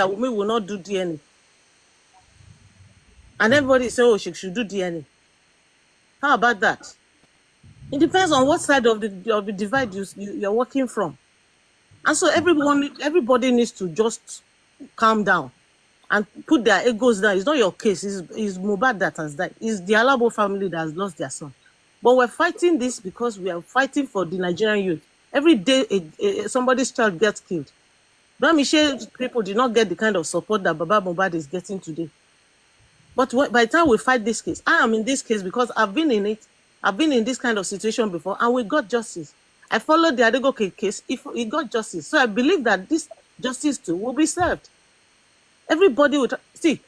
Wunmi will not do DNA. And everybody say, oh, she should do DNA. How about that? It depends on what side of the divide you're working from. And so everybody needs to just calm down and put their egos down. It's not your case. It's Mohbad that has died. It's the Alabo family that has lost their son. But we're fighting this because we are fighting for the Nigerian youth. Every day, somebody's child gets killed. Michelle people did not get the kind of support that Baba Mohbad is getting today. But by the time we fight this case, I am in this case because I've been in it. I've been in this kind of situation before, and we got justice. I followed the Adegoke case. If we got justice, so I believe that this justice too will be served. Everybody would see.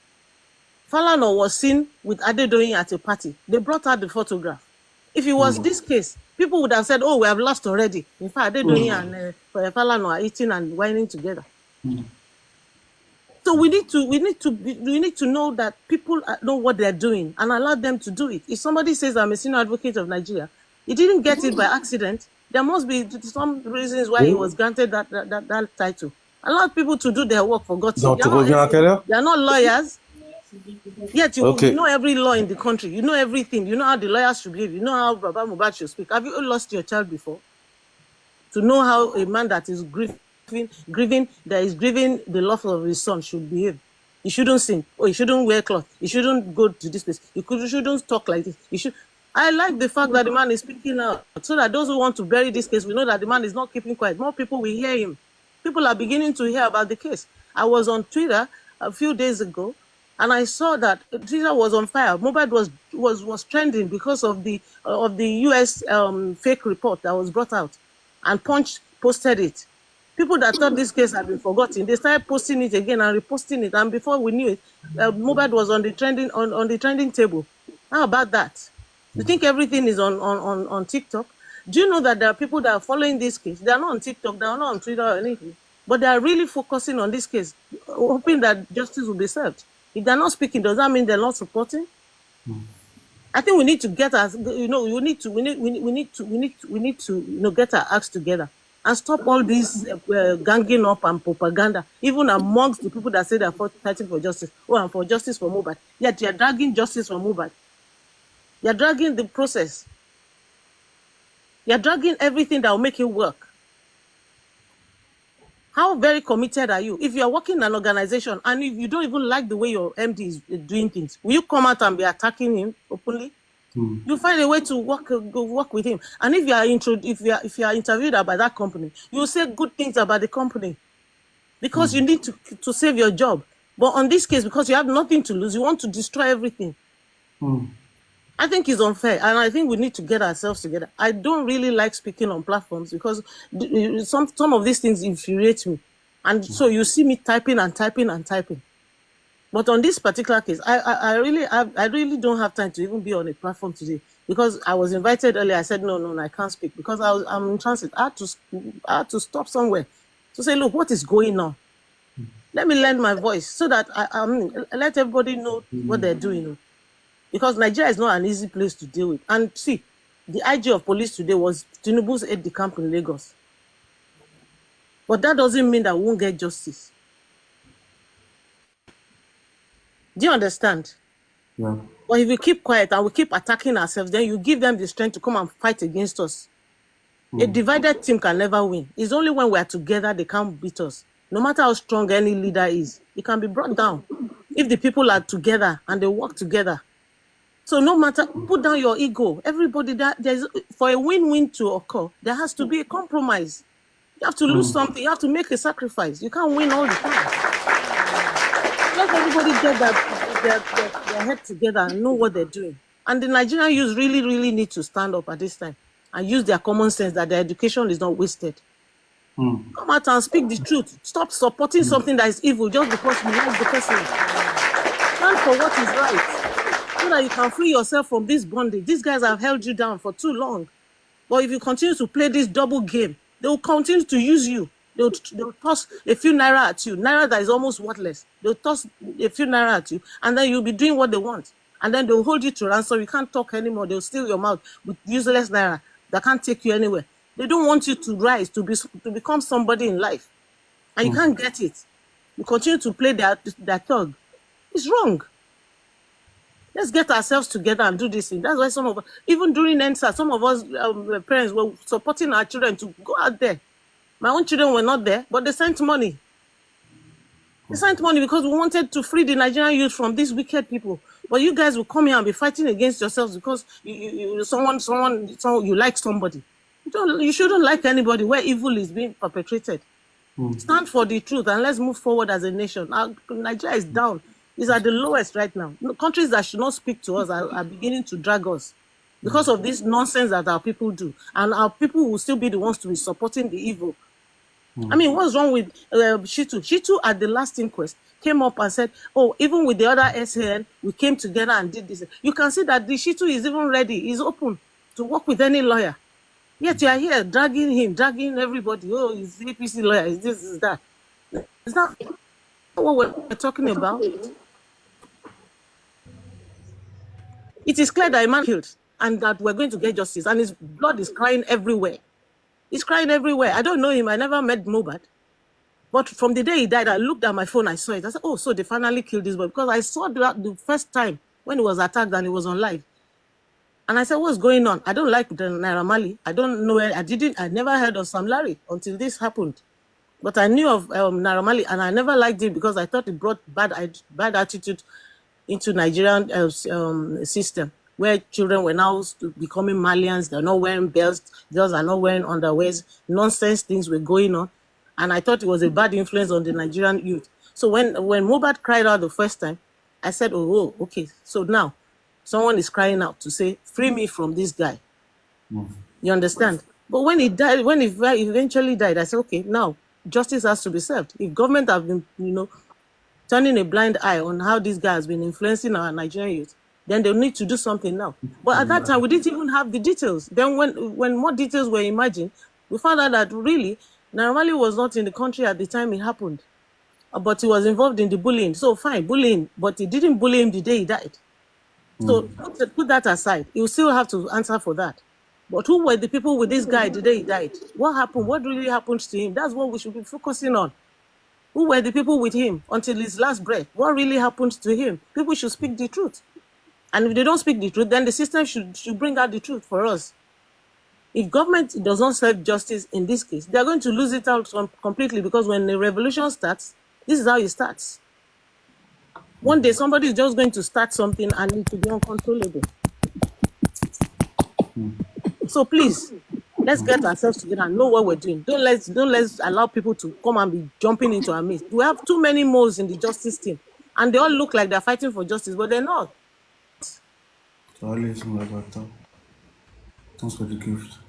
Falana was seen with Adedoyin at a party. They brought out the photograph. If it was this case, people would have said, "Oh, we have lost already." In fact, Adedoyin and Falana are eating and whining together. So we need to know that people know what they're doing and allow them to do it. If somebody says I'm a senior advocate of Nigeria, he didn't get it by accident. There must be some reasons why he was granted that title. Allow people to do their work, for God's sake. They are not lawyers. Yet you know every law in the country. You know everything. You know how the lawyers should behave. You know how Baba Mohbad should speak. Have you lost your child before? To know how a man that is grieving the loss of his son should behave. He shouldn't sing. Or he shouldn't wear cloth. He shouldn't go to this place. He shouldn't talk like this. He should. I like the fact that the man is speaking out, so that those who want to bury this case, we know that the man is not keeping quiet. More people will hear him. People are beginning to hear about the case. I was on Twitter a few days ago, and I saw that Twitter was on fire. Mohbad was trending because of the US fake report that was brought out, and Punch posted it. People that thought this case had been forgotten, they started posting it again and reposting it, and before we knew it, Mohbad was on the trending table. How about that? You think everything is on TikTok? Do you know that there are people that are following this case? They are not on TikTok, they are not on Twitter or anything, but they are really focusing on this case, hoping that justice will be served. If they're not speaking, does that mean they're not supporting? I think we need to get us, we need to get our acts together and stop all this ganging up and propaganda, even amongst the people that say they're fighting for justice. Oh, and for justice for Mohbad. Yet you're dragging justice for Mohbad. You're dragging the process. You're dragging everything that will make it work. How very committed are you? If you're working in an organization and if you don't even like the way your MD is doing things, will you come out and be attacking him openly? You find a way to work with him. And if you are interviewed by that company, you say good things about the company because you need to save your job. But on this case, because you have nothing to lose, you want to destroy everything. I think it's unfair, and I think we need to get ourselves together. I don't really like speaking on platforms because some of these things infuriate me, and so you see me typing and typing and typing. But on this particular case, I really don't have time to even be on a platform today because I was invited earlier. I said no, I can't speak because I'm in transit. I had to stop somewhere to say, look, what is going on? Let me lend my voice so that I let everybody know what they're doing. Because Nigeria is not an easy place to deal with. And see, the IG of police today was Tinubu's aide-de-camp in Lagos. But that doesn't mean that we won't get justice. Do you understand? Yeah. But if we keep quiet and we keep attacking ourselves, then you give them the strength to come and fight against us. A divided team can never win. It's only when we are together they can't beat us. No matter how strong any leader is, it can be brought down. If the people are together and they work together. So no matter, put down your ego. Everybody, for a win-win to occur, there has to be a compromise. You have to lose something. You have to make a sacrifice. You can't win all the time. Let everybody get their head together and know what they're doing. And the Nigerian youth really, really need to stand up at this time and use their common sense that their education is not wasted. Come out and speak the truth. Stop supporting something that is evil just because you like the person. Stand for what is right. So that you can free yourself from this bondage. These guys have held you down for too long. But if you continue to play this double game, they will continue to use you. They'll toss a few naira at you, naira that is almost worthless. They'll toss a few naira at you, and then you'll be doing what they want. And then they'll hold you to ransom. You can't talk anymore. They'll steal your mouth with useless naira that can't take you anywhere. They don't want you to rise, to become somebody in life. And you can't get it. You continue to play their thug. It's wrong. Let's get ourselves together and do this thing. That's why some of us, even during NSA, some of us parents were supporting our children to go out there. My own children were not there, but they sent money. They sent money because we wanted to free the Nigerian youth from these wicked people. But you guys will come here and be fighting against yourselves because someone you like somebody. You shouldn't like anybody where evil is being perpetrated. Stand for the truth and let's move forward as a nation. Nigeria is down. It's at the lowest right now. Countries that should not speak to us are beginning to drag us because of this nonsense that our people do. And our people will still be the ones to be supporting the evil. I mean, what's wrong with Shitu? Shitu at the last inquest came up and said, oh, even with the other SAN, we came together and did this. You can see that the Shitu is even ready. He's open to work with any lawyer. Yet you are here dragging everybody. Oh, he's APC lawyer. Is this, is that. Is that what we're talking about? It is clear that a man killed and that we're going to get justice, and his blood is crying everywhere. He's crying everywhere. I don't know him. I never met Mohbad. But from the day he died, I looked at my phone, I saw it. I said, oh, so they finally killed this boy. Because I saw that the first time when he was attacked and he was on live. And I said, what's going on? I don't like the Naira Marley. I don't know. I never heard of Sam Larry until this happened. But I knew of Naira Marley, and I never liked it because I thought it brought bad attitude into Nigerian system, where children were now becoming Malians. They're not wearing belts. Girls are not wearing underwears. Nonsense things were going on. And I thought it was a bad influence on the Nigerian youth. So when Mohbad cried out the first time, I said, oh, okay. So now someone is crying out to say, free me from this guy. You understand? But when he died, when he eventually died, I said, okay, now justice has to be served. If government have been, turning a blind eye on how this guy has been influencing our Nigerian youth, then they'll need to do something now. But at that time, we didn't even have the details. Then when more details were imagined, we found out that really, Naira Marley was not in the country at the time it happened. But he was involved in the bullying. So fine, bullying, but he didn't bully him the day he died. So put that aside. You still have to answer for that. But who were the people with this guy the day he died? What happened? What really happened to him? That's what we should be focusing on. Who were the people with him until his last breath? What really happened to him? People should speak the truth. And if they don't speak the truth, then the system should bring out the truth for us. If government does not serve justice in this case, they're going to lose it out completely, because when the revolution starts, this is how it starts. One day, somebody is just going to start something and it will be uncontrollable. So please, let's get ourselves together and know what we're doing. Don't let's allow people to come and be jumping into our midst. We have too many moles in the justice team, and they all look like they're fighting for justice, but they're not. Thanks for the gift.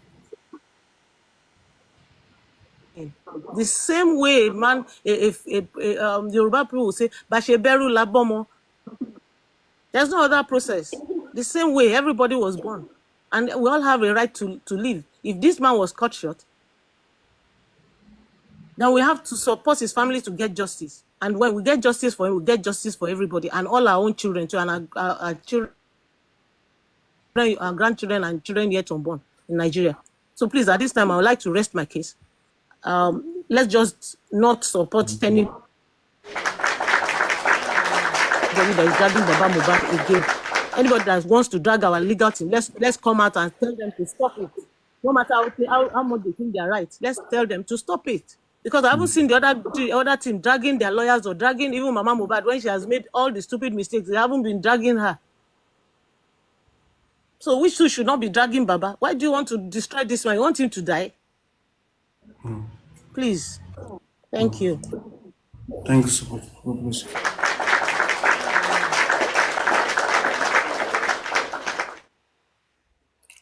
The same way, man, if Yoruba people will say, Basheberu Labomo, there's no other process. The same way everybody was born, and we all have a right to live. If this man was cut short, then we have to support his family to get justice. And when we get justice for him, we get justice for everybody, and all our own children too, and our children, our grandchildren, and children yet unborn in Nigeria. So please, at this time, I would like to rest my case. Let's just not support any that is dragging Baba Mohbad again. Anybody that wants to drag our legal team, let's come out and tell them to stop it. No matter how much they think they're right, let's tell them to stop it. Because I haven't seen the other team dragging their lawyers or dragging even Mama Mohbad when she has made all the stupid mistakes. They haven't been dragging her. So which two should not be dragging Baba? Why do you want to destroy this one? You want him to die? Please. Thank you. Thanks so much. God bless you.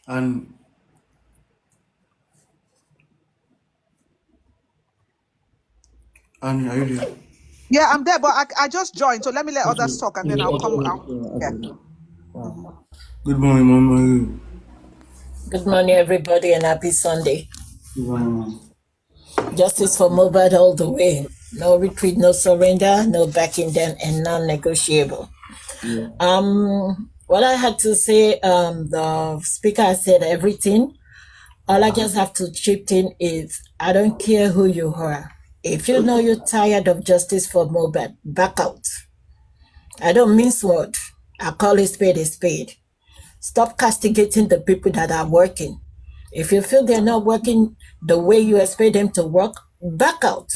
And Annie, are you there? Yeah, I'm there, but I just joined, so let me let others talk, and then I'll come out. Yeah. Good morning, Mama. Good morning, everybody, and happy Sunday. Good morning. Justice for Mohbad all the way. No retreat, no surrender, no backing down, and non-negotiable. Yeah. What I had to say, the speaker has said everything. All I just have to chip in is, I don't care who you are. If you know you're tired of justice for Mohbad, back out. I don't mince word. I call a spade a spade. Stop castigating the people that are working. If you feel they're not working the way you expect them to work, back out.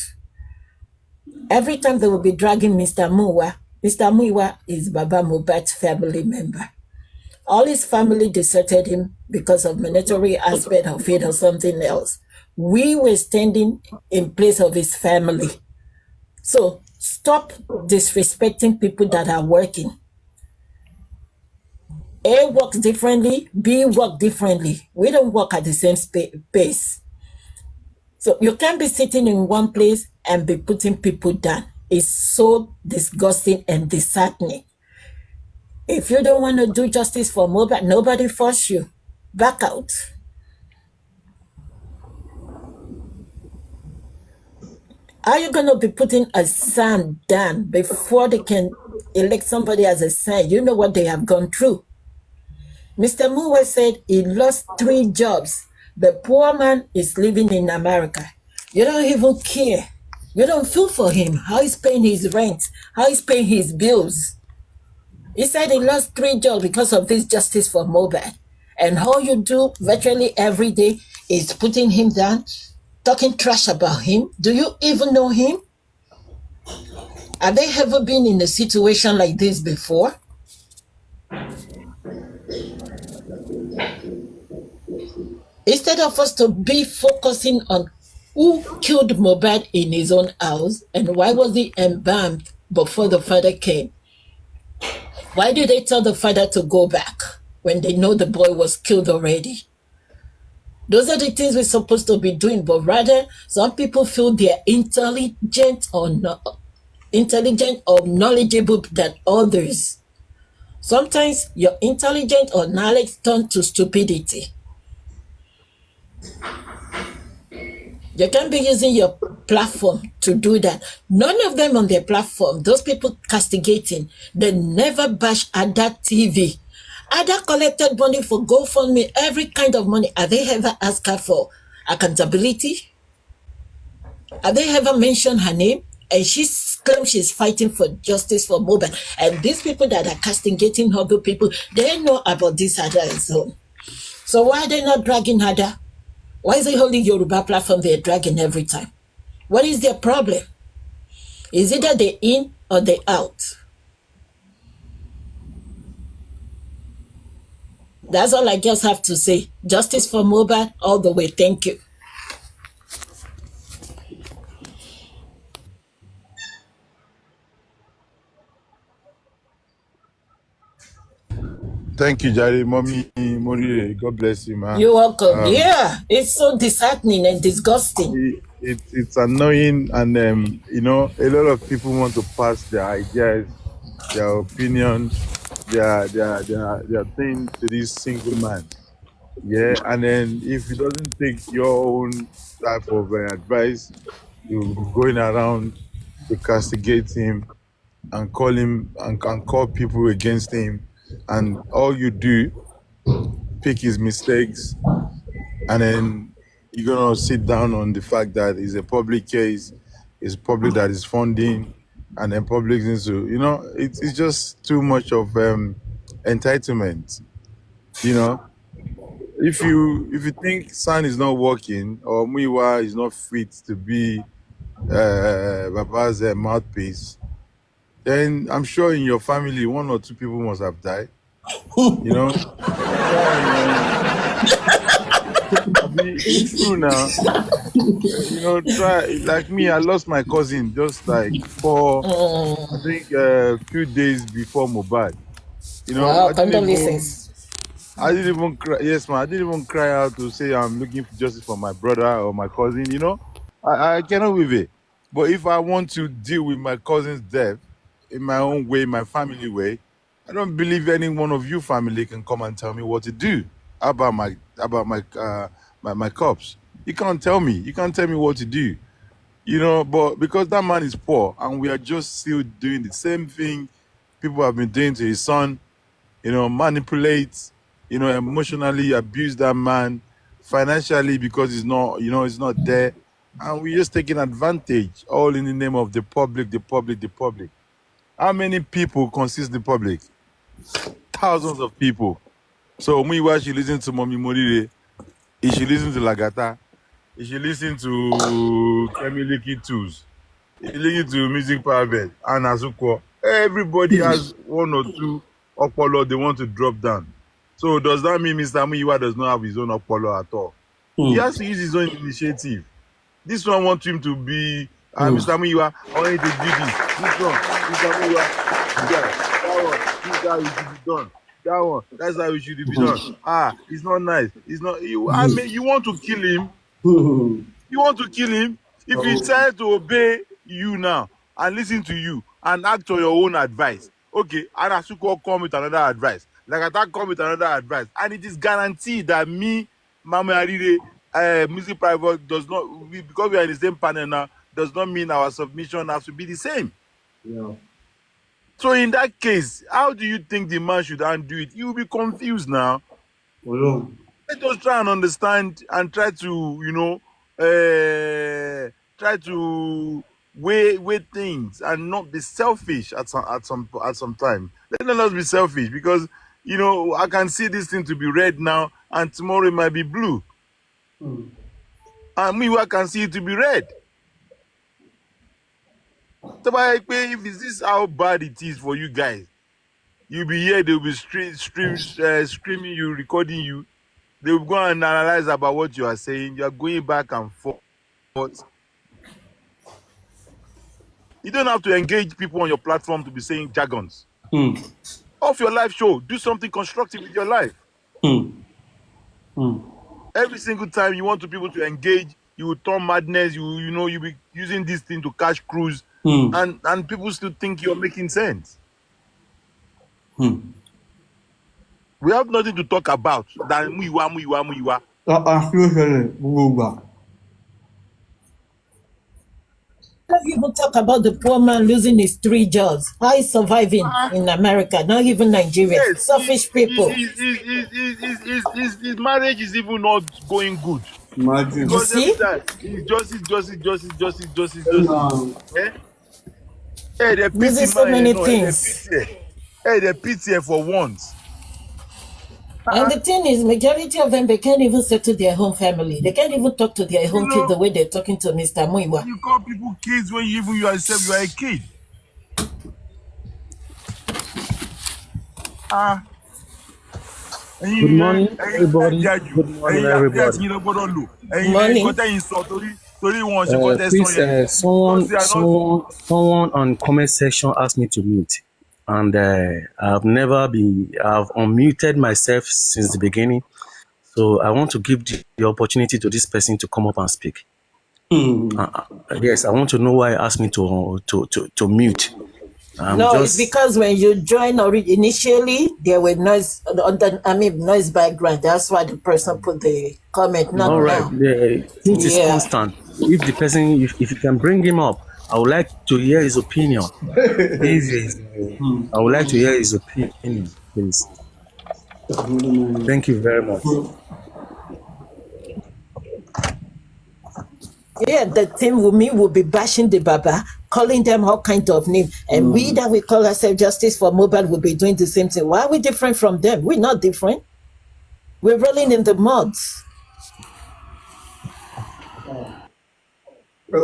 Every time they will be dragging Mr. Muwa. Mr. Muwa is Baba Mohbad's family member. All his family deserted him because of monetary aspect of it or something else. We were standing in place of his family. So stop disrespecting people that are working. A works differently, B work differently. We don't work at the same pace. So you can't be sitting in one place and be putting people down. It's so disgusting and disheartening. If you don't want to do justice for Mohbad, nobody force you. Back out. Are you going to be putting a son down before they can elect somebody as a son? You know what they have gone through. Mr. Muwe said he lost 3 jobs. The poor man is living in America. You don't even care. You don't feel for him. How he's paying his rent. How he's paying his bills. He said he lost 3 jobs because of this justice for Mohbad. And all you do virtually every day is putting him down, talking trash about him. Do you even know him? Have they ever been in a situation like this before? Instead of us to be focusing on who killed Mohbad in his own house and why was he embalmed before the father came? Why did they tell the father to go back when they know the boy was killed already? Those are the things we're supposed to be doing, but rather some people feel they're intelligent or knowledgeable than others. Sometimes your intelligence or knowledge turns to stupidity. You can't be using your platform to do that. None of them on their platform, those people castigating, they never bash Ada TV. Ada collected money for GoFundMe, every kind of money. Have they ever asked her for accountability? Have they ever mentioned her name? And she claims she's fighting for justice for Mohbad. And these people that are castigating other people, they know about this Ada as well. So why are they not dragging Ada? Why is it only Yoruba platform they're dragging every time? What is their problem? Is it that they're in or they're out? That's all I just have to say. Justice for Mohbad all the way. Thank you. Thank you, Jerry. Mommy Mori, God bless you, man. You're welcome. Yeah, it's so disheartening and disgusting. It's annoying, and a lot of people want to pass their ideas, their opinions, their thing to this single man. Yeah, and then if he doesn't take your own type of advice, you'll be going around to castigate him and call him and call people against him, and all you do pick his mistakes, and then you're gonna sit down on the fact that it's a public case, it's public that is funding, and then public needs to, it's just too much of entitlement. If you think San is not working or Muiwa is not fit to be Baba's mouthpiece, then I'm sure in your family 1 or 2 people must have died. It's true now. Try, like me, I lost my cousin just like I think a few days before Mohbad. Wow, condolences. I didn't even cry. Yes, man. I didn't even cry out to say I'm looking for justice for my brother or my cousin. I cannot with it. But if I want to deal with my cousin's death in my own way, my family way, I don't believe any one of you family can come and tell me what to do about my cops. You can't tell me. You can't tell me what to do. But because that man is poor and we are just still doing the same thing people have been doing to his son, manipulate, emotionally abuse that man, financially because he's not there. And we're just taking advantage, all in the name of the public, the public, the public. How many people consist the public? Thousands of people. So Muiwa should listen to Mommy Morire. He should listen to Lagata. He should listen to Kemiliki Tools. He should listen to Music Powerbed and Azuko. Everybody has one or two Opolo they want to drop down. So does that mean Mr. Muiwa does not have his own Opolo at all? He has to use his own initiative. This one wants him to be Mr. Muiwa, I want you to do this one, Mr. Muiwa, that one, this guy should be done. That one, that's how it should be done. It's not nice. It's not you. I mean, you want to kill him. You want to kill him. If he decides to obey you now and listen to you and act on your own advice, okay, Arasuko come with another advice. Like Attack come with another advice, and it is guaranteed that me, Mama Arire, Music Private does not, because we are in the same panel now, does not mean our submission has to be the same. Yeah. So in that case, how do you think the man should undo it? You will be confused now. Hello. Let us try and understand and try to, try to weigh things and not be selfish at some time. Let us be selfish, because I can see this thing to be red now and tomorrow it might be blue. And me, I can see it to be red. So if this is how bad it is for you guys, you'll be here, they'll be screaming you, recording you. They will go and analyze about what you are saying. You are going back and forth. You don't have to engage people on your platform to be saying jargons. Off your live show, do something constructive with your life. Every single time you want people to engage, you will turn madness. You'll be using this thing to catch cruise, and people still think you're making sense. We have nothing to talk about than muiwa. Don't even talk about the poor man losing his 3 jobs. How he's surviving in America, not even Nigeria. Yes, selfish people. His marriage is even not going good. Imagine. Because you see? Justice. They losing so many things. They pity for once. And the thing is, majority of them, they can't even settle their home family. They can't even talk to their home kids the way they're talking to Mr. Muiwa. You call people kids when you yourself, you are a kid. Good morning, everybody. Good morning, everybody. Please, someone on comment section asked me to mute, and I've unmuted myself since the beginning. So I want to give the opportunity to this person to come up and speak. Yes, I want to know why he asked me to mute. It's because when you join initially, there were noise background. That's why the person put the comment. Not all right. now. It is constant. If the person, if you can bring him up, I would like to hear his opinion. I would like to hear his opinion, please. Thank you very much. Yeah, the team with me will be bashing the Baba, calling them all kinds of names. And we that we call ourselves Justice for Mohbad will be doing the same thing. Why are we different from them? We're not different. We're rolling in the mud. The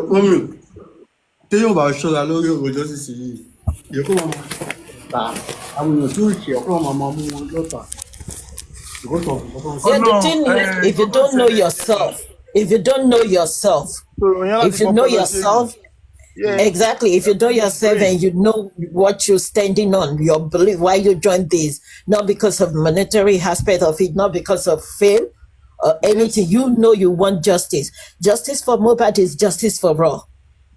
thing is, if you don't know yourself, if you know yourself, exactly, if you know yourself and you know what you're standing on, your belief, why you join this, not because of monetary aspect of it, not because of fame or anything, you know you want justice. Justice for Mohbad is justice for all.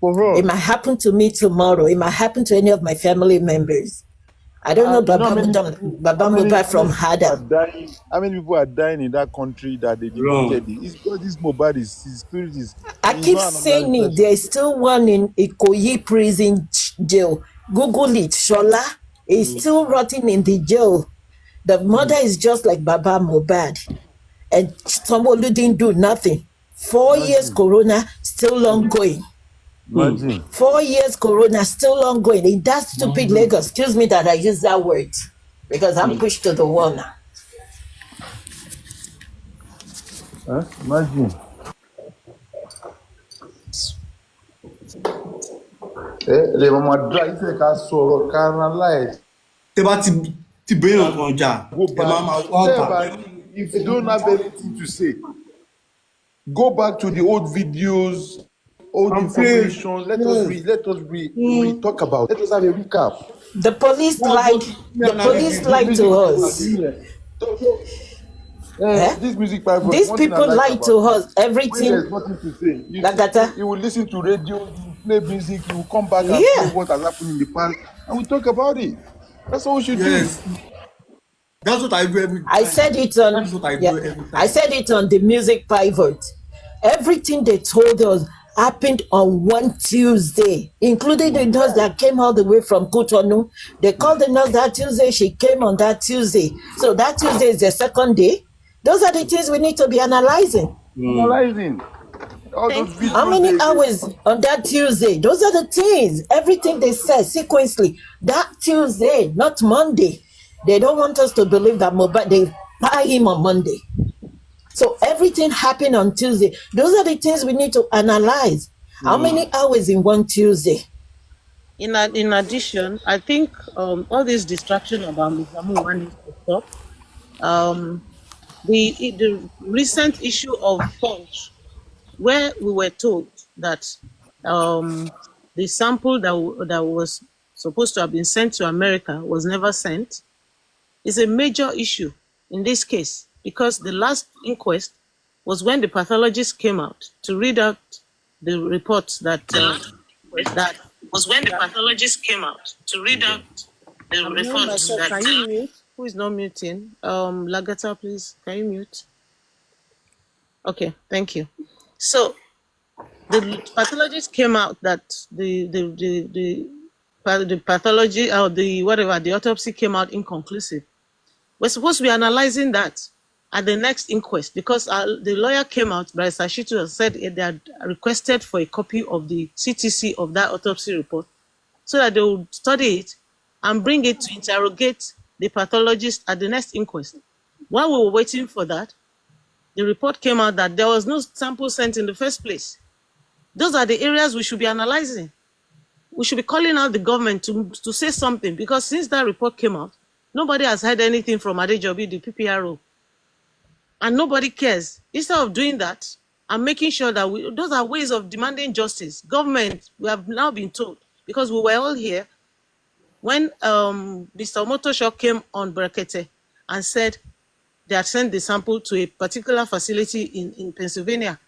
It might happen to me tomorrow. It might happen to any of my family members. I don't know Baba Mohbad from Hada. How many people are dying in that country that they deleted it? It's because this Mohbad his spirit is. I keep saying it. There is still one in Ikoyi prison jail. Google it. Shola is still rotting in the jail. The mother is just like Baba Mohbad, and someone who didn't do nothing. 4 years Imagine. corona still ongoing. Imagine. 4 years corona still ongoing in that stupid Lagos. Excuse me that I use that word because I'm pushed to the wall now. Imagine. Les moments dry, c'est qu'à sort, canalize. Tẹ́ bá ti bẹ́ẹ̀ nǹkan jà, Go ẹ máa back. wá Stay ọ̀tà. back. If you don't have anything to say, go back to the old videos, old information. Let us talk about. Let us have a recap. The police lied. The police lied to us. This music private. These people lied to us. When Everything. there's nothing to say, Lagata. you will listen to radio, you will play music, you will come back and Yeah. play what has happened in the past, and we talk about it. That's what we should Yes. do. That's what I do every time. I said it on. That's what I do every time. I said it on the music pivot. Everything they told us happened on one Tuesday, including the nurse that came all the way from Cotonou. They called the nurse that Tuesday. She came on that Tuesday. So that Tuesday is the second day. Those are the things we need to be analyzing. Analyzing. All those videos How many hours on that Tuesday? Those are the things. Everything they said sequentially. That Tuesday, not Monday. They don't want us to believe that Mohbad, they buy him on Monday. So everything happened on Tuesday. Those are the things we need to analyze. How many hours in one Tuesday? In addition, I think all this distraction about Mizamu needs to stop. The recent issue of Punch, where we were told that the sample that was supposed to have been sent to America was never sent, is a major issue in this case, because the last inquest was when the pathologist came out to read out the reports that that was when the pathologist came out to read out the reports that. Can you mute? Who is not muting? Lagata, please. Can you mute? Okay, thank you. So the pathologist came out that the pathology or the autopsy came out inconclusive. We're supposed to be analyzing that at the next inquest, because the lawyer came out, Barrister Shitu, said they had requested for a copy of the CTC of that autopsy report so that they would study it and bring it to interrogate the pathologist at the next inquest. While we were waiting for that, the report came out that there was no sample sent in the first place. Those are the areas we should be analyzing. We should be calling out the government to say something, because since that report came out, nobody has heard anything from Adejobi, the PPRO. And nobody cares. Instead of doing that and making sure that those are ways of demanding justice. Government, we have now been told, because we were all here, when Mr. Omotosho came on Brekete and said they had sent the sample to a particular facility in Pennsylvania.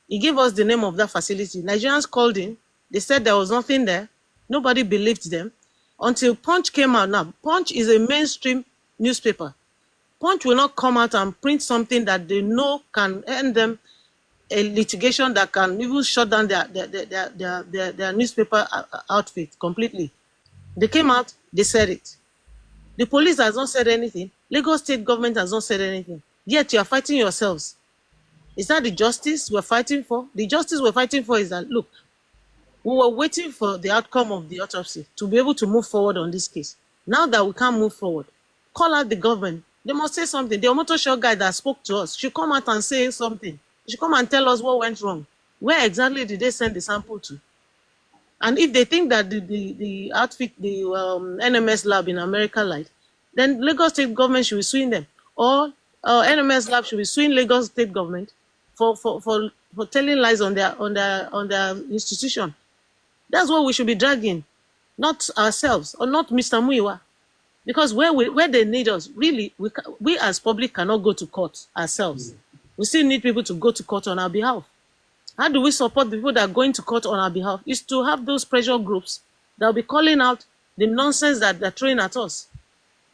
He gave us the name of that facility. Nigerians called in. They said there was nothing there. Nobody believed them until Punch came out. Now, Punch is a mainstream newspaper. Punch will not come out and print something that they know can earn them a litigation that can even shut down their newspaper outfit completely. They came out, they said it. The police has not said anything. Lagos state government has not said anything. Yet you are fighting yourselves. Is that the justice we're fighting for? The justice we're fighting for is that, look, we were waiting for the outcome of the autopsy to be able to move forward on this case. Now that we can't move forward, call out the government. They must say something. The Omotosho guy that spoke to us should come out and say something. He should come and tell us what went wrong. Where exactly did they send the sample to? And if they think that the outfit, the NMS lab in America lied, then Lagos state government should be suing them. Or NMS lab should be suing Lagos state government for telling lies on their institution. That's what we should be dragging, not ourselves or not Mr. Muiwa. Because where they need us, really, we as public cannot go to court ourselves. We still need people to go to court on our behalf. How do we support the people that are going to court on our behalf? Is to have those pressure groups that will be calling out the nonsense that they're throwing at us.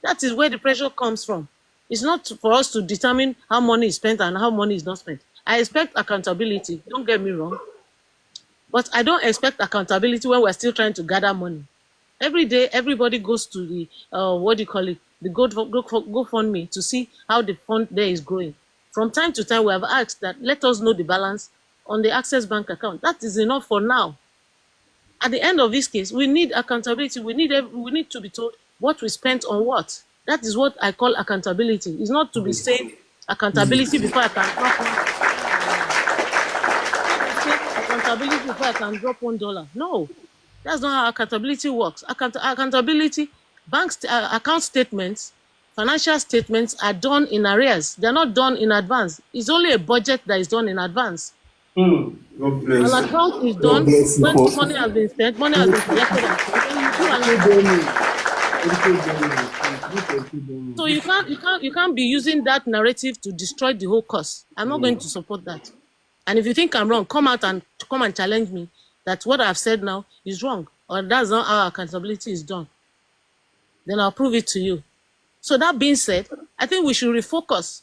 That is where the pressure comes from. It's not for us to determine how money is spent and how money is not spent. I expect accountability, don't get me wrong. But I don't expect accountability when we're still trying to gather money. Every day, everybody goes to the, the GoFundMe to see how the fund there is growing. From time to time, we have asked that let us know the balance on the Access Bank account. That is enough for now. At the end of this case, we need accountability. We need to be told what we spent on what. That is what I call accountability. It's not to be saying accountability before I can drop accountability before I can drop $1. No, that's not how accountability works. Accountability, account statements, financial statements are done in arrears. They're not done in advance. It's only a budget that is done in advance. God bless. An account is God done bless you. when money has been spent, money has been collected and spent. So you can't be using that narrative to destroy the whole cause. I'm not going to support that. And if you think I'm wrong, come and challenge me that what I've said now is wrong, or that's not how accountability is done. Then I'll prove it to you. So that being said, I think we should refocus.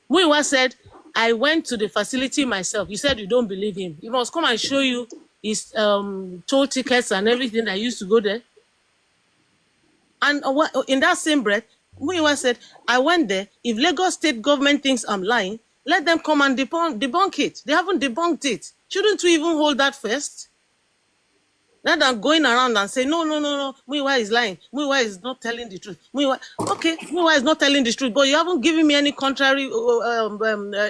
Muiwa said, I went to the facility myself. You said you don't believe him. He must come and show you his toll tickets and everything that used to go there. And in that same breath, Muiwa said, I went there. If Lagos state government thinks I'm lying, let them come and debunk it. They haven't debunked it. Shouldn't we even hold that first? Rather than going around and say, no, Muiwa is lying. Muiwa is not telling the truth. Muiwa is not telling the truth, but you haven't given me any contrary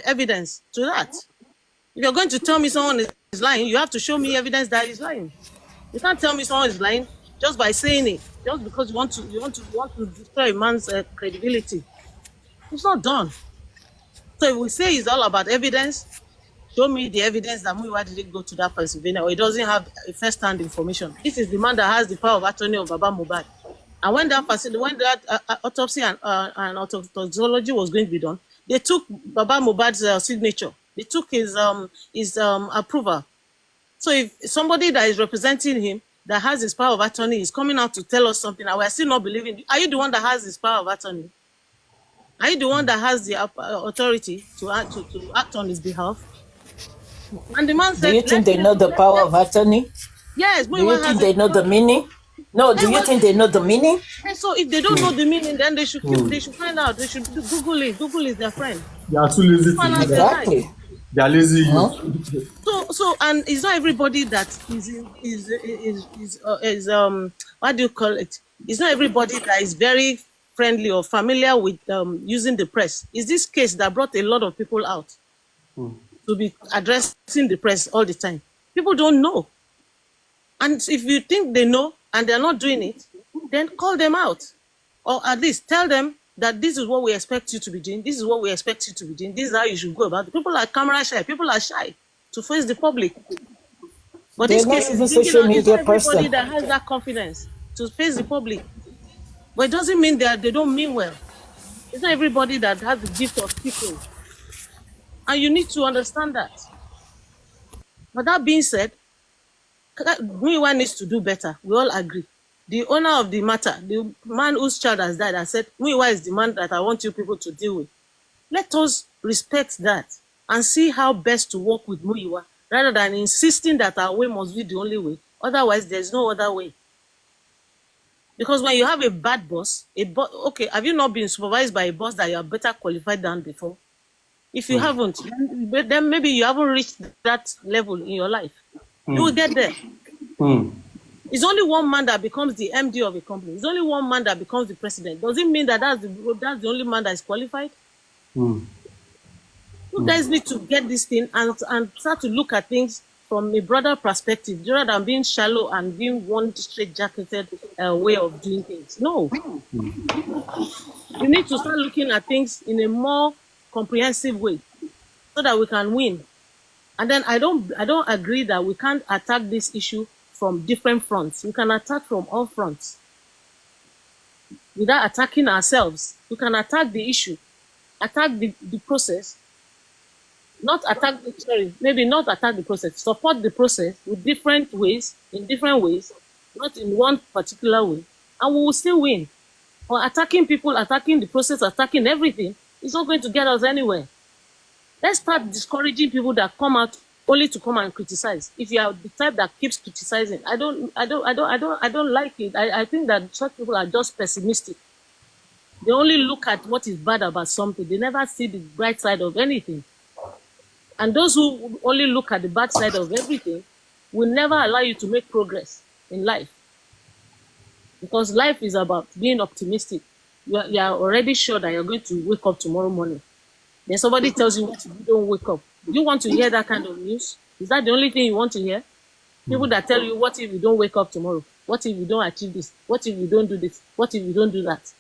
evidence to that. If you're going to tell me someone is lying, you have to show me evidence that he's lying. You can't tell me someone is lying just by saying it, just because you want to destroy a man's credibility. It's not done. So if we say it's all about evidence, show me the evidence that Muiwa didn't go to that Pennsylvania, or he doesn't have first-hand information. This is the man that has the power of attorney of Baba Mohbad. And when that autopsy and autopsy was going to be done, they took Baba Mohbad's signature. They took his approval. So if somebody that is representing him, that has his power of attorney, is coming out to tell us something, and we're still not believing, are you the one that has his power of attorney? Are you the one that has the authority to act on his behalf? And the man said, do you think they know the power of attorney? Yes. Do you think they know the meaning? No, do you think they know the meaning? And so if they don't know the meaning, then they should find out. They should Google it. Google is their friend. They are too lazy to do that. Exactly. They are lazy. So and it's not everybody that is what do you call it? It's not everybody that is very friendly or familiar with using the press. It's this case that brought a lot of people out to be addressing the press all the time. People don't know. And if you think they know and they're not doing it, then call them out. Or at least tell them that this is what we expect you to be doing. This is what we expect you to be doing. This is how you should go about it. People are camera shy. People are shy to face the public. But They're this not case even is social media everybody person. that has that confidence to face the public. But it doesn't mean that they don't mean well. It's not everybody that has the gift of speaking. And you need to understand that. But that being said, Muiwa needs to do better. We all agree. The owner of the matter, the man whose child has died, has said, Muiwa is the man that I want you people to deal with. Let us respect that and see how best to work with Muiwa, rather than insisting that our way must be the only way. Otherwise, there's no other way. Because when you have a bad boss, okay, have you not been supervised by a boss that you are better qualified than before? If you haven't, then maybe you haven't reached that level in your life. You will get there. It's only one man that becomes the MD of a company. It's only one man that becomes the president. Does it mean that that's the only man that is qualified? You guys need to get this thing and start to look at things from a broader perspective, rather than being shallow and being one straight-jacketed way of doing things. No. You need to start looking at things in a more comprehensive way so that we can win. And then I don't agree that we can't attack this issue from different fronts. We can attack from all fronts without attacking ourselves. We can attack the issue, attack the process, not attack the process, support the process with different ways, in different ways, not in one particular way, and we will still win. Or attacking people, attacking the process, attacking everything, it's not going to get us anywhere. Let's start discouraging people that come out only to come and criticize. If you are the type that keeps criticizing, I don't like it. I think that such people are just pessimistic. They only look at what is bad about something. They never see the bright side of anything. And those who only look at the bad side of everything will never allow you to make progress in life. Because life is about being optimistic. You are already sure that you're going to wake up tomorrow morning. Then somebody tells you what if you don't wake up. Do you want to hear that kind of news? Is that the only thing you want to hear? People that tell you, what if you don't wake up tomorrow? What if you don't achieve this? What if you don't do this? What if you don't do that?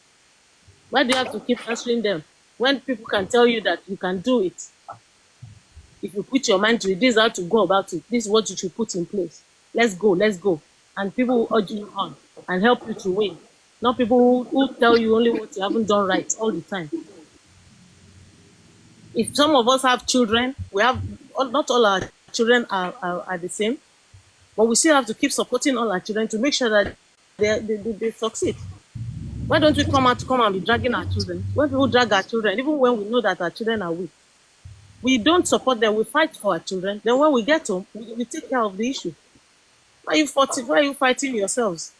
Why do you have to keep answering them when people can tell you that you can do it? If you put your mind to it, this is how to go about it. This is what you should put in place. Let's go, let's go. And people will urge you on and help you to win. Not people who tell you only what you haven't done right all the time. If some of us have children, we have, not all our children are the same, but we still have to keep supporting all our children to make sure that they succeed. Why don't we come and be dragging our children? When people drag our children, even when we know that our children are weak, we don't support them, we fight for our children. Then when we get home, we take care of the issue. Why are you fighting yourselves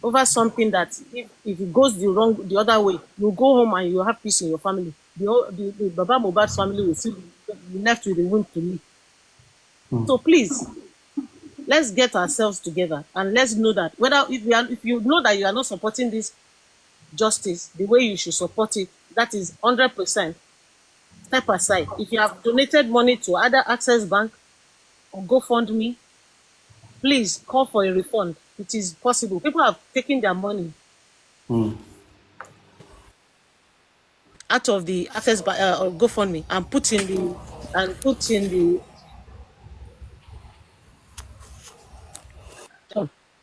over something that if it goes the other way, you go home and you have peace in your family. The Baba Mohbad family will still be left with the wind to leave. So please, let's get ourselves together and let's know that if you know that you are not supporting this justice the way you should support it, that is 100%. Step aside. If you have donated money to either Access Bank or GoFundMe, please call for a refund. It is possible. People have taken their money out of the Access Bank or GoFundMe and put in the.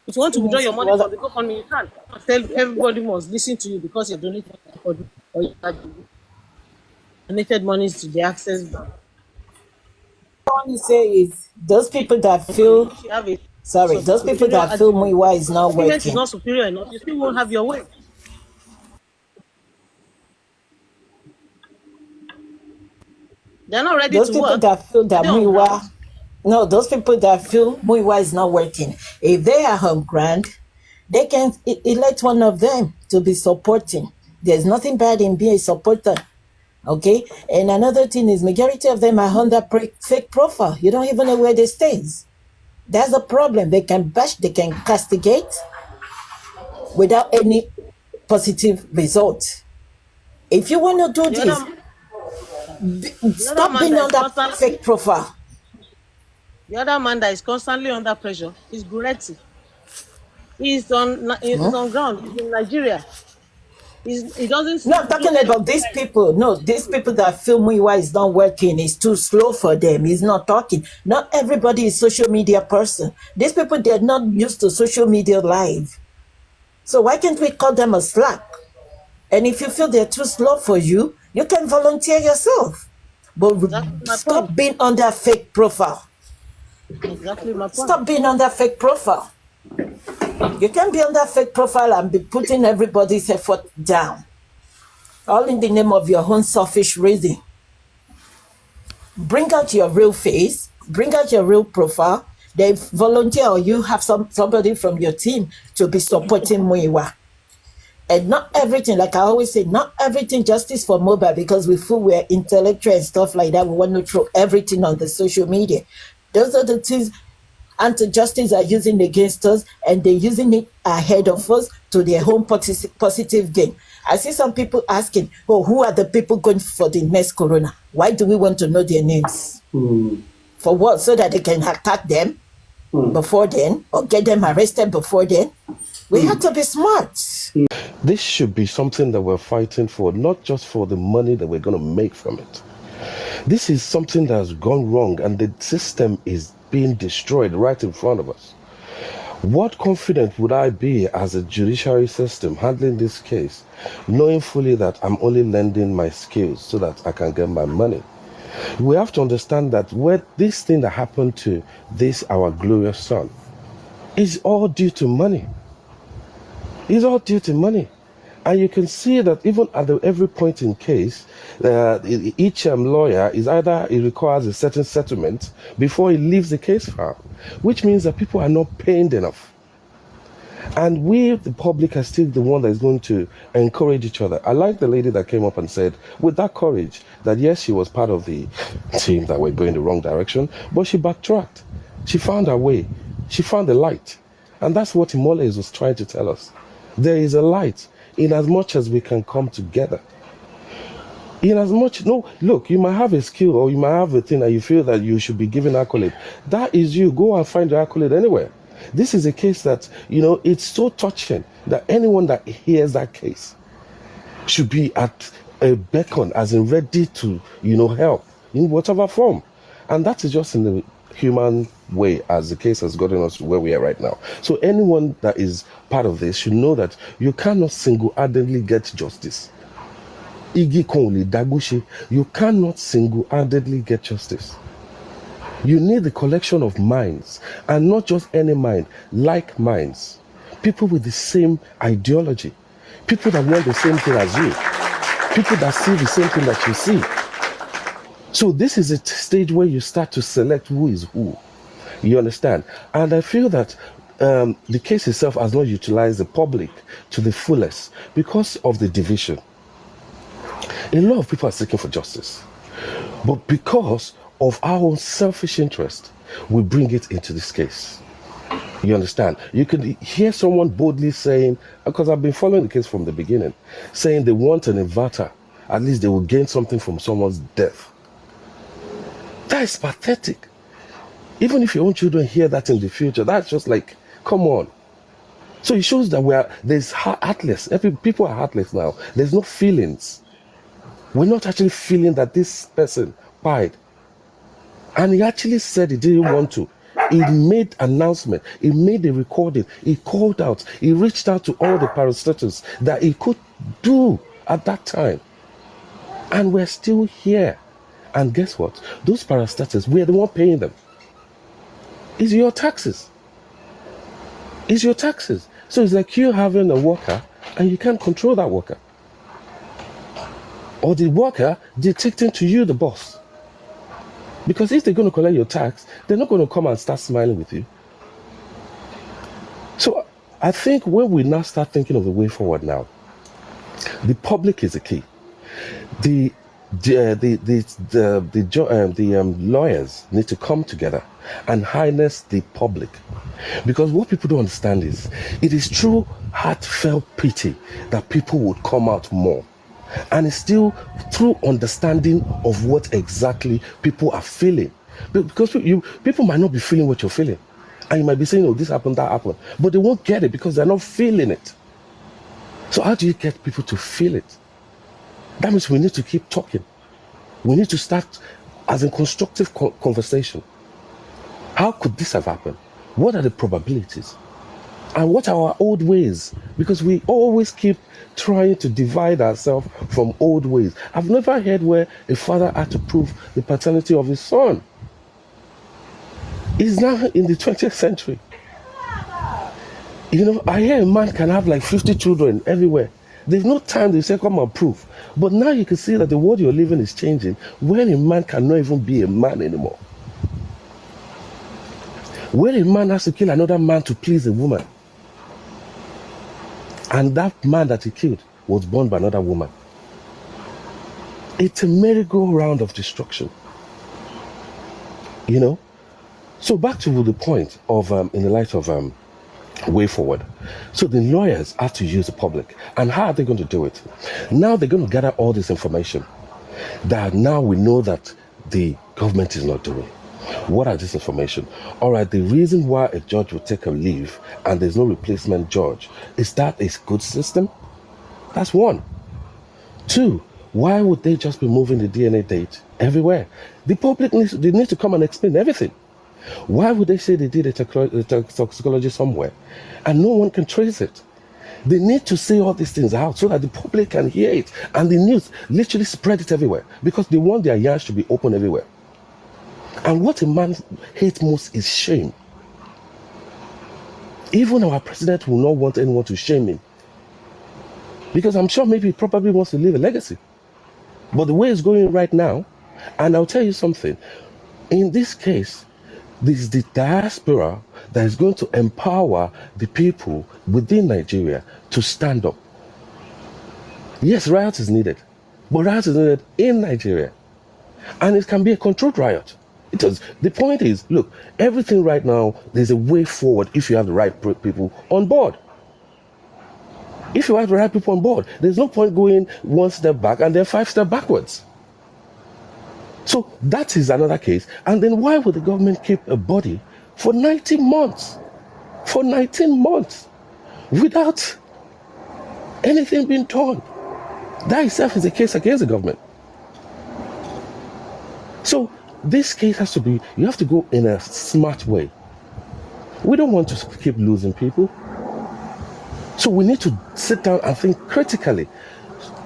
If you want to withdraw your money from the GoFundMe, you can. Tell everybody must listen to you because you donated or you have donated money to the Access Bank. All you say is those people that feel those people that feel Muiwa is not working. Is not superior enough, you still won't have your way. They're not ready those to people work. that feel that Muiwa, no, those people that feel Muiwa is not working, if they are on ground, they can elect one of them to be supporting. There's nothing bad in being a supporter. Okay, and another thing is majority of them are under fake profile. You don't even know where they stay. That's a problem. They can bash, they can castigate without any positive result. If you want to do this, stop being under fake profile. The other man that is constantly under pressure is Guretti. He's on ground. He's in Nigeria. He doesn't. No, I'm talking about these people. No, these people that feel Muiwa is not working. It's too slow for them. He's not talking. Not everybody is social media person. These people, they're not used to social media live. So why can't we call them a slack? And if you feel they're too slow for you, you can volunteer yourself. But stop being under fake profile. Exactly my point. Stop being under fake profile. You can be under fake profile and be putting everybody's effort down. All in the name of your own selfish reason. Bring out your real face. Bring out your real profile. Then volunteer or you have somebody from your team to be supporting Muiwa. And not everything, like I always say, not everything justice for Mohbad because we feel we're intellectual and stuff like that. We want to throw everything on the social media. Those are the things anti-justice are using against us, and they're using it ahead of us to their own positive gain. I see some people asking, oh, who are the people going for the next corona? Why do we want to know their names? For what? So that they can attack them before then or get them arrested before then? We have to be smart. This should be something that we're fighting for, not just for the money that we're going to make from it. This is something that has gone wrong, and the system is being destroyed right in front of us. What confident would I be as a judiciary system handling this case, knowing fully that I'm only lending my skills so that I can get my money? We have to understand that this thing that happened to this, our glorious son, is all due to money. It's all due to money. And you can see that even at every point in case, each lawyer is either it requires a certain settlement before he leaves the case file, which means that people are not paying enough. And we, the public, are still the one that is going to encourage each other. I like the lady that came up and said, with that courage, that yes, she was part of the team that were going the wrong direction, but she backtracked. She found her way. She found the light. And that's what Imoles was trying to tell us. There is a light in as much as we can come together. In as much, no, look, you might have a skill or you might have a thing that you feel that you should be given accolade. That is you. Go and find your accolade anywhere. This is a case that, it's so touching that anyone that hears that case should be at a beacon, as in ready to, help in whatever form. And that is just in the human way, as the case has gotten us to where we are right now. So anyone that is part of this should know that you cannot single-handedly get justice. You cannot single-handedly get justice. You need the collection of minds, and not just any mind, like minds. People with the same ideology. People that want the same thing as you. People that see the same thing that you see. So this is a stage where you start to select who is who. You understand? And I feel that the case itself has not utilized the public to the fullest because of the division. A lot of people are seeking for justice, but because of our own selfish interest, we bring it into this case. You understand? You can hear someone boldly saying, because I've been following the case from the beginning, saying they want an inverter. At least they will gain something from someone's death. That is pathetic. Even if your own children hear that in the future, that's just like, come on. So it shows that there's heartless. People are heartless now. There's no feelings. We're not actually feeling that this person died. And he actually said he didn't want to. He made an announcement. He made a recording. He called out. He reached out to all the parastatals that he could do at that time. And we're still here. And guess what? Those parastatals, we're the one paying them. It's your taxes. It's your taxes. So it's like you having a worker and you can't control that worker. Or the worker dictating to you, the boss. Because if they're going to collect your tax, they're not going to come and start smiling with you. So I think when we now start thinking of the way forward now, the public is the key. The lawyers need to come together and harness the public. Because what people don't understand is, it is true heartfelt pity that people would come out more. And it's still through understanding of what exactly people are feeling. Because people might not be feeling what you're feeling. And you might be saying, oh, this happened, that happened. But they won't get it because they're not feeling it. So how do you get people to feel it? That means we need to keep talking. We need to start as a constructive conversation. How could this have happened? What are the probabilities? And what are our old ways? Because we always keep trying to divide ourselves from old ways. I've never heard where a father had to prove the paternity of his son. It's now in the 20th century. I hear a man can have like 50 children everywhere. There's no time they say, come and prove. But now you can see that the world you're living is changing, where a man cannot even be a man anymore. Where a man has to kill another man to please a woman. And that man that he killed was born by another woman. It's a merry-go-round of destruction. So back to the point of, in the light of way forward. So the lawyers have to use the public. And how are they going to do it? Now they're going to gather all this information that now we know that the government is not doing. What are this information? All right, the reason why a judge will take a leave and there's no replacement judge, is that a good system? That's one. Two, why would they just be moving the DNA date everywhere? The public they need to come and explain everything. Why would they say they did a toxicology somewhere and no one can trace it? They need to say all these things out so that the public can hear it and the news literally spread it everywhere because they want their yarns to be open everywhere. And what a man hates most is shame. Even our president will not want anyone to shame him. Because I'm sure maybe he probably wants to leave a legacy. But the way it's going right now, and I'll tell you something, in this case, This is the diaspora that is going to empower the people within Nigeria to stand up. Yes, riot is needed, but riot is needed in Nigeria. And it can be a controlled riot. It does. The point is, look, everything right now, there's a way forward if you have the right people on board. If you have the right people on board, there's no point going one step back and then 5 steps backwards. So that is another case. And then why would the government keep a body for 19 months? For 19 months without anything being done? That itself is a case against the government. So this case has to be, you have to go in a smart way. We don't want to keep losing people. So we need to sit down and think critically.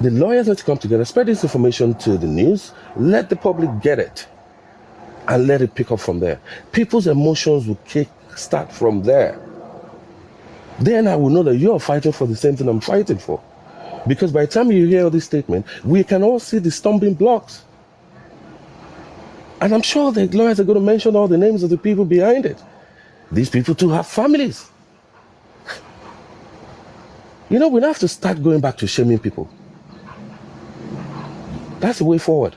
The lawyers need to come together, spread this information to the news, let the public get it, and let it pick up from there. People's emotions will start from there. Then I will know that you're fighting for the same thing I'm fighting for. Because by the time you hear this statement, we can all see the stumbling blocks. And I'm sure the lawyers are going to mention all the names of the people behind it. These people too have families. You know, we don't have to start going back to shaming people. That's the way forward.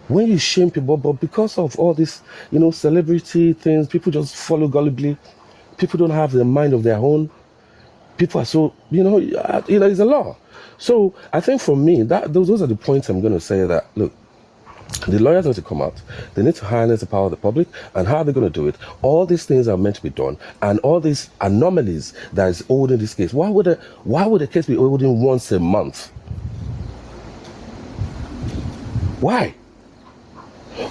When you shame people, but because of all this, you know, celebrity things, people just follow gullibly. People don't have the mind of their own. People are so, you know, it's a law. So I think for me, those are the points I'm going to say that, look, the lawyers need to come out. They need to harness the power of the public. And how are they going to do it? All these things are meant to be done. And all these anomalies that is holding this case. Why would the case be holding once a month? Why?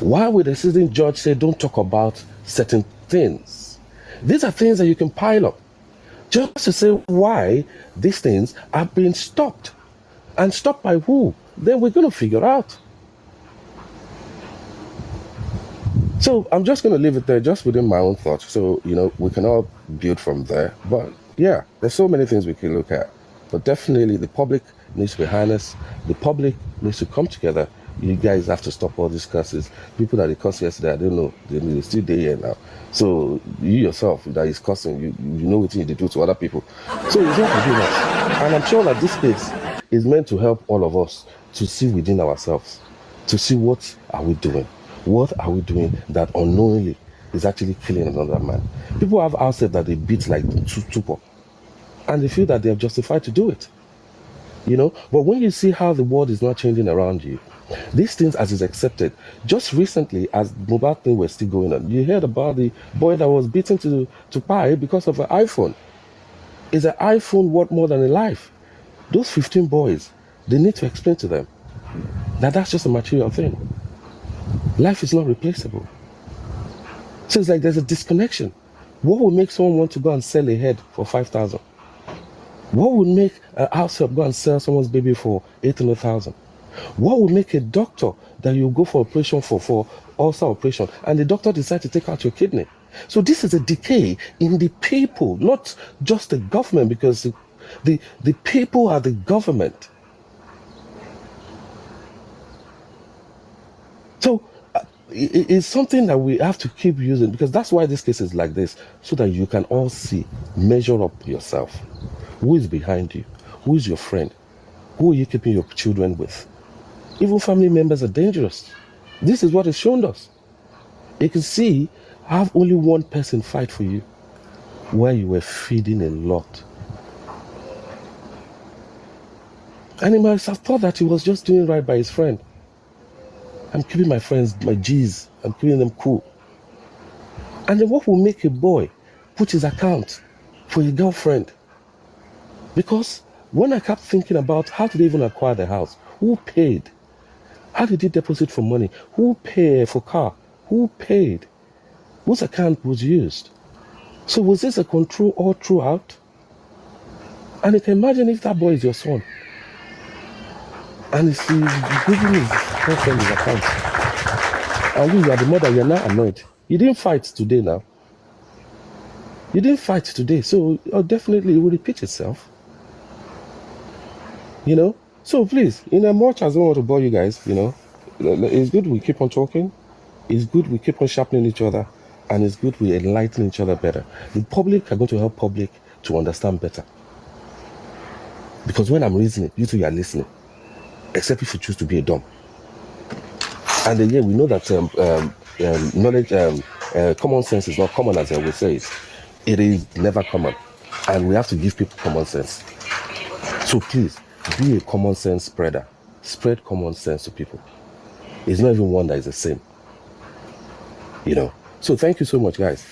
Why would the sitting judge say don't talk about certain things? These are things that you can pile up. Just to say why these things are being stopped. And stopped by who? Then we're going to figure out. So I'm just going to leave it there, just within my own thoughts. So, you know, we can all build from there. But yeah, there's so many things we can look at. But definitely the public needs to be harnessed. The public needs to come together. You guys have to stop all these curses. People that they cursed yesterday, I don't know, they're still there here now. So you yourself that is cursing, you know what you do to other people. So it's not forgive us. And I'm sure that this case is meant to help all of us to see within ourselves, to see what are we doing. What are we doing that unknowingly is actually killing another man? People have assets that they beat like tupo, and they feel that they are justified to do it. You know, but when you see how the world is not changing around you, these things as is accepted. Just recently, as Mohbad thing was still going on, you heard about the boy that was beaten to pie because of an iPhone. Is an iPhone worth more than a life? Those 15 boys, they need to explain to them that that's just a material thing. Life is not replaceable. So it's like there's a disconnection. What would make someone want to go and sell a head for 5,000? What would make a house help go and sell someone's baby for 800,000? What would make a doctor that you go for operation for ulcer operation and the doctor decide to take out your kidney? So this is a decay in the people, not just the government, because the people are the government. So it's something that we have to keep using, because that's why this case is like this, so that you can all see, measure up yourself. Who is behind you? Who is your friend? Who are you keeping your children with? Even family members are dangerous. This is what it's shown us. You can see, have only one person fight for you where you were feeding a lot. And he must have thought that he was just doing right by his friend. I'm keeping my friends, my G's, I'm keeping them cool. And then what will make a boy put his account for a girlfriend? Because when I kept thinking about how did they even acquire the house? Who paid? How did he deposit for money? Who paid for car? Who paid? Whose account was used? So was this a control all throughout? And you can imagine if that boy is your son, and he's giving his girlfriend his account, and you are the mother, you're now annoyed. You didn't fight today now. You didn't fight today, so definitely it will repeat itself. You know? So please, in as much as I don't want to bore you guys, you know, it's good we keep on talking. It's good we keep on sharpening each other. And it's good we enlighten each other better. The public are going to help public to understand better. Because when I'm reasoning, you two are listening. Except if you choose to be a dumb. And then, yeah, we know that knowledge, common sense is not common, as I always say. It is never common. And we have to give people common sense. So please, be a common sense spreader. Spread common sense to people. It's not even one that is the same. You know. So thank you so much, guys.